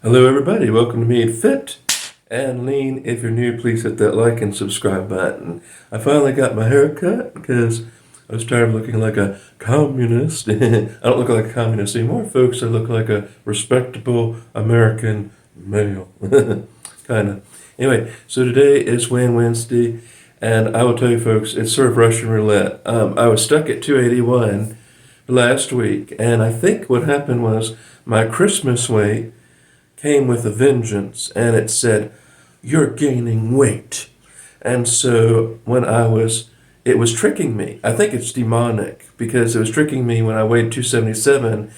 Hello, everybody. Welcome to Me Fit and Lean. If you're new, please hit that like and subscribe button. I finally got my hair cut because I was tired of looking like a communist. I don't look like a communist anymore, folks. I look like a respectable American male. Kind of. Anyway, so today is Wham Wednesday, and I will tell you, folks, it's sort of Russian roulette. I was stuck at 281 last week, and I think what happened was my Christmas weight came with a vengeance, and it said, "You're gaining weight." And so it was tricking me. I think it's demonic because it was tricking me when I weighed 277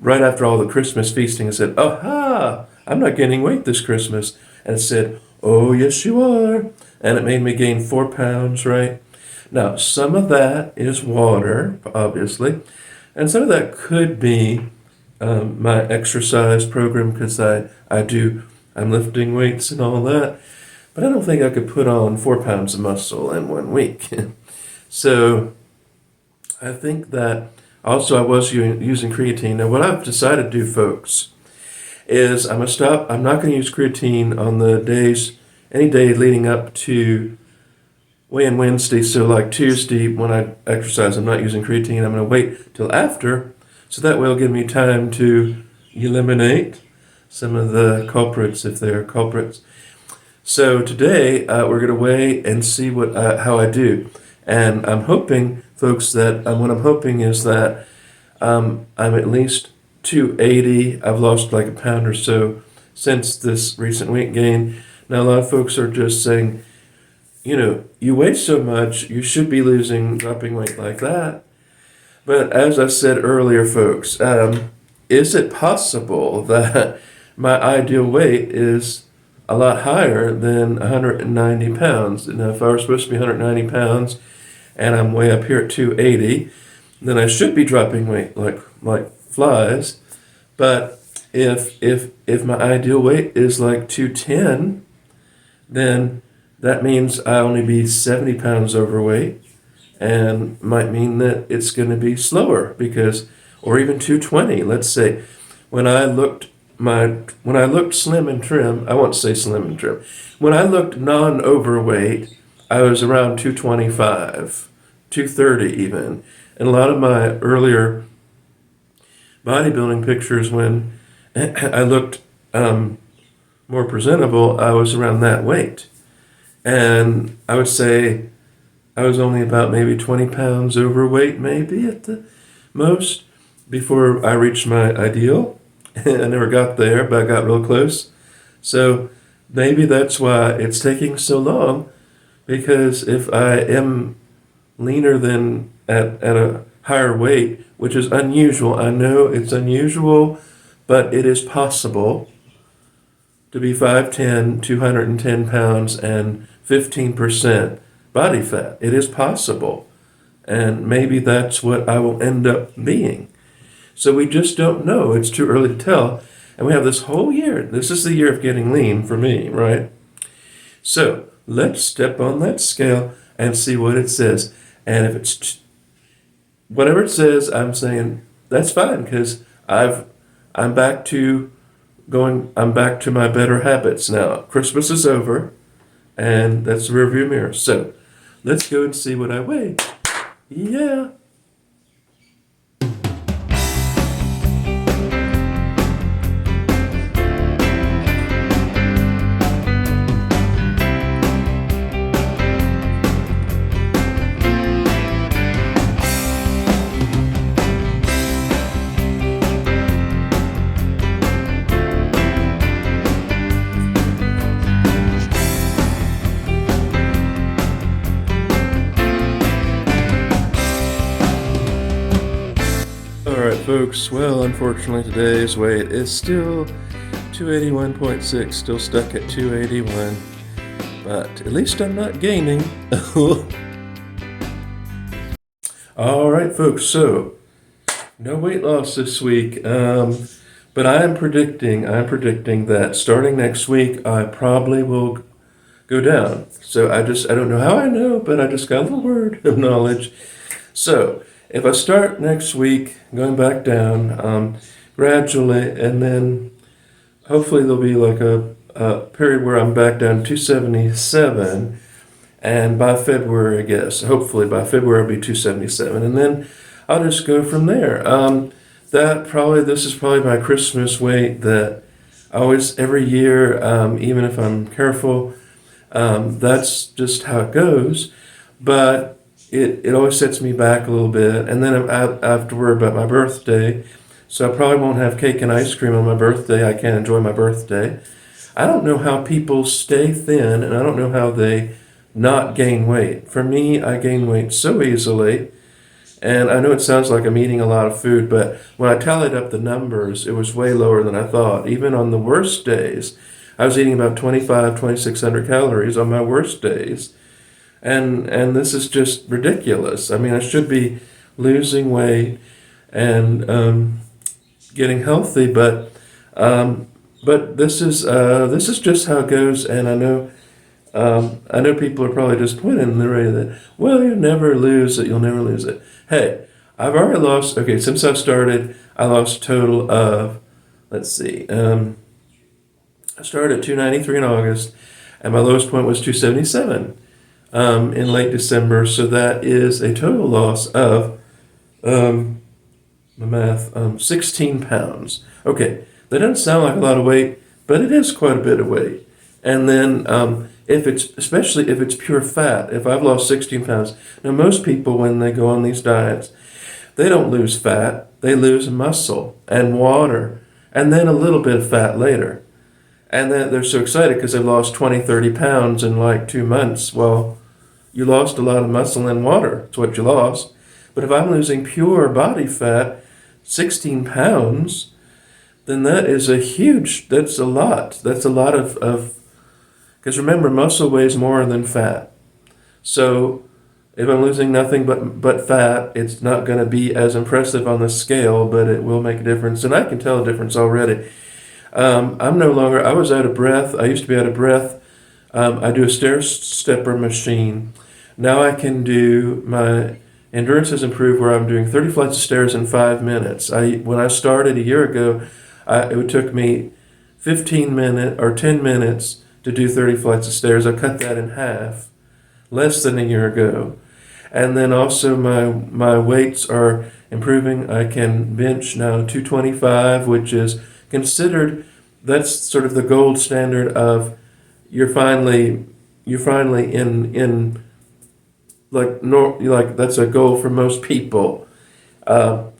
right after all the Christmas feasting. It said, "Aha, I'm not gaining weight this Christmas." And it said, "Oh, yes, you are." And it made me gain 4 pounds, right? Now, some of that is water, obviously, and some of that could be my exercise program because I'm lifting weights and all that. But I don't think I could put on 4 pounds of muscle in 1 week. So I think that also I was using creatine. Now, what I've decided to do, folks, is I'm not going to use creatine on any day leading up to Wednesday. So like Tuesday when I exercise, I'm not using creatine. I'm going to wait till after. So that will give me time to eliminate some of the culprits if they are culprits. So today we're going to weigh and see how I do. And I'm hoping, folks, that what I'm hoping is that I'm at least 280. I've lost like a pound or so since this recent weight gain. Now, a lot of folks are just saying, you weigh so much, you should be dropping weight like that. But as I said earlier, folks, is it possible that my ideal weight is a lot higher than 190 pounds? Now, if I was supposed to be 190 pounds and I'm way up here at 280, then I should be dropping weight like flies. But if my ideal weight is like 210, then that means I only be 70 pounds overweight, and might mean that it's going to be slower or even 220. Let's say when I looked slim and trim, I won't say slim and trim. When I looked non-overweight, I was around 225, 230 even. And a lot of my earlier bodybuilding pictures, when I looked more presentable, I was around that weight. And I would say I was only about maybe 20 pounds overweight, maybe at the most, before I reached my ideal. I never got there, but I got real close. So maybe that's why it's taking so long, because if I am leaner than at a higher weight, which is unusual, I know it's unusual, but it is possible to be 5'10", 210 pounds, and 15% body fat. It is possible. And maybe that's what I will end up being. So we just don't know. It's too early to tell. And we have this whole year. This is the year of getting lean for me, right? So let's step on that scale and see what it says. And if it's whatever it says, I'm saying that's fine, because I'm back to my better habits now. Christmas is over, and that's the rearview mirror. So let's go and see what I weigh. Yeah. Alright, folks, well, unfortunately today's weight is still 281.6, still stuck at 281, but at least I'm not gaining. Alright, folks, so no weight loss this week, but I'm predicting that starting next week I probably will go down. So I don't know how I know, but I just got a little word of knowledge. So if I start next week going back down gradually, and then hopefully there'll be like a period where I'm back down 277, and by February, I guess, hopefully by February I'll be 277, and then I'll just go from there. This is probably my Christmas weight that I always, every year, even if I'm careful, that's just how it goes. But it always sets me back a little bit, and then I have to worry about my birthday. So I probably won't have cake and ice cream on my birthday. I can't enjoy my birthday. I don't know how people stay thin, and I don't know how they not gain weight. For me, I gain weight so easily. And I know it sounds like I'm eating a lot of food, but when I tallied up the numbers, it was way lower than I thought. Even on the worst days, I was eating about 2,600 calories on my worst days. And this is just ridiculous. I mean, I should be losing weight and getting healthy, but this is just how it goes. And I know people are probably disappointed in the way that, well, you'll never lose it. You'll never lose it. Hey, I've already lost. Okay, since I've started, I lost a total of, let's see. I started at 293 in August, and my lowest point was 277 in late December. So that is a total loss of my math, 16 pounds. Okay, that doesn't sound like a lot of weight, but it is quite a bit of weight. And then especially if it's pure fat, if I've lost 16 pounds. Now, most people, when they go on these diets, they don't lose fat. They lose muscle and water, and then a little bit of fat later. And then they're so excited because they've lost 20, 30 pounds in like 2 months. Well, you lost a lot of muscle and water. That's what you lost. But if I'm losing pure body fat, 16 pounds, then that's a lot. That's a lot of because remember, muscle weighs more than fat. So if I'm losing nothing but fat, it's not going to be as impressive on the scale, but it will make a difference. And I can tell a difference already. I was out of breath. I used to be out of breath. I do a stair stepper machine. Now I can do, my endurance has improved where I'm doing 30 flights of stairs in 5 minutes. When I started a year ago, it took me 10 minutes to do 30 flights of stairs. I cut that in half, less than a year ago. And then also my weights are improving. I can bench now 225, which is considered, that's sort of the gold standard of you're finally in like that's a goal for most people. And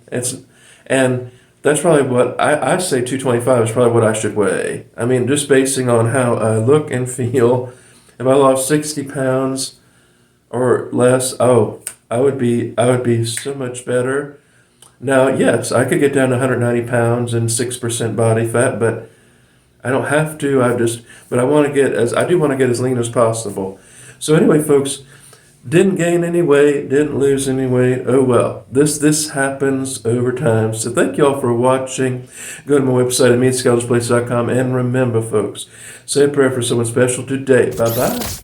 that's probably what I say 225 is probably what I should weigh. I mean, just basing on how I look and feel, if I lost 60 pounds or less, I would be so much better. Now, yes, I could get down to 190 pounds and 6% body fat, but I don't have to. But I do want to get as lean as possible. So anyway, folks, didn't gain any weight, didn't lose any weight. Oh well, this happens over time. So thank you all for watching. Go to my website at meatskeletonsplace.com, and remember, folks, say a prayer for someone special today. Bye-bye.